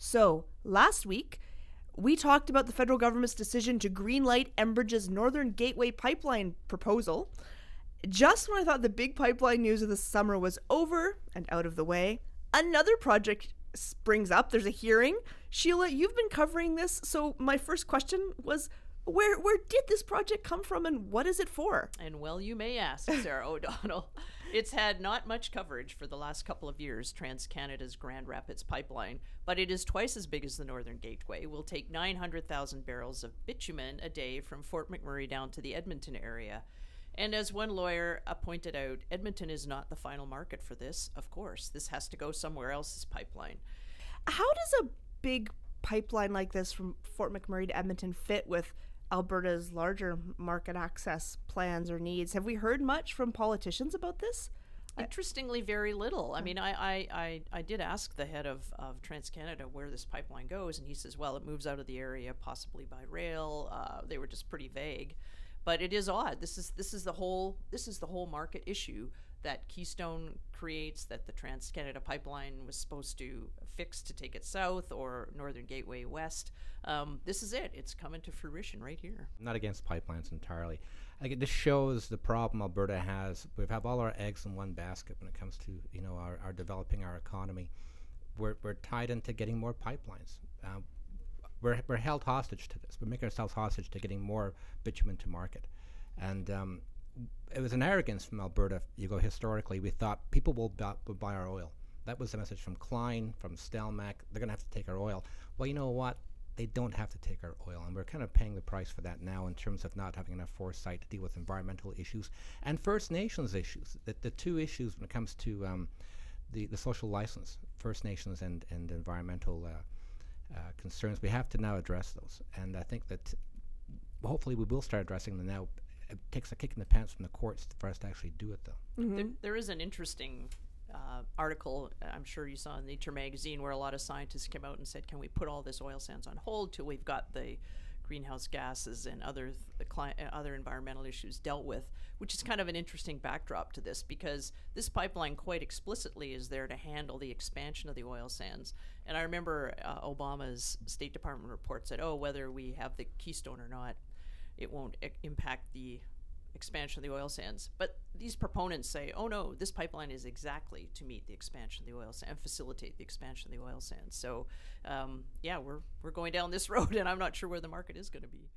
So, last week, we talked about the federal government's decision to greenlight Enbridge's Northern Gateway pipeline proposal. Just when I thought the big pipeline news of the summer was over and out of the way, another project springs up. There's a hearing. Sheila, you've been covering this, so my first question was, where did this project come from and what is it for? And well, you may ask, Sarah O'Donnell. It's had not much coverage for the last couple of years, TransCanada's Grand Rapids pipeline, but it is twice as big as the Northern Gateway. Will take 900,000 barrels of bitumen a day from Fort McMurray down to the Edmonton area. And as one lawyer pointed out, Edmonton is not the final market for this, of course. This has to go somewhere else's pipeline. How does a big pipeline like this from Fort McMurray to Edmonton fit with Alberta's larger market access plans or needs? Have we heard much from politicians about this? Interestingly, very little. I mean, I did ask the head of TransCanada where this pipeline goes, and he says, well, it moves out of the area possibly by rail. They were just pretty vague. But it is odd. This is the whole market issue that Keystone creates, that the TransCanada pipeline was supposed to fix to take it south, or Northern Gateway west. This is it. It's coming to fruition right here. I'm not against pipelines entirely. I think this shows the problem Alberta has. We have all our eggs in one basket when it comes to our developing our economy. We're tied into getting more pipelines. We're held hostage to this. We're making ourselves hostage to getting more bitumen to market. And it was an arrogance from Alberta. You go historically, we thought people will buy our oil. That was the message from Klein, from Stelmach. They're going to have to take our oil. Well, you know what? They don't have to take our oil, and we're kind of paying the price for that now in terms of not having enough foresight to deal with environmental issues and First Nations issues. The two issues when it comes to the social license, First Nations and environmental concerns, we have to now address those. And I think that hopefully we will start addressing them now. It takes a kick in the pants from the courts for us to actually do it, though. Mm-hmm. There is an interesting article, I'm sure you saw in Nature magazine, where a lot of scientists came out and said, can we put all this oil sands on hold till we've got the greenhouse gases and other environmental issues dealt with, which is kind of an interesting backdrop to this, because this pipeline quite explicitly is there to handle the expansion of the oil sands. And I remember Obama's State Department report said, whether we have the Keystone or not, it won't impact the expansion of the oil sands. But these proponents say, no, this pipeline is exactly to meet the expansion of the oil sands and facilitate the expansion of the oil sands. So, we're going down this road, and I'm not sure where the market is going to be.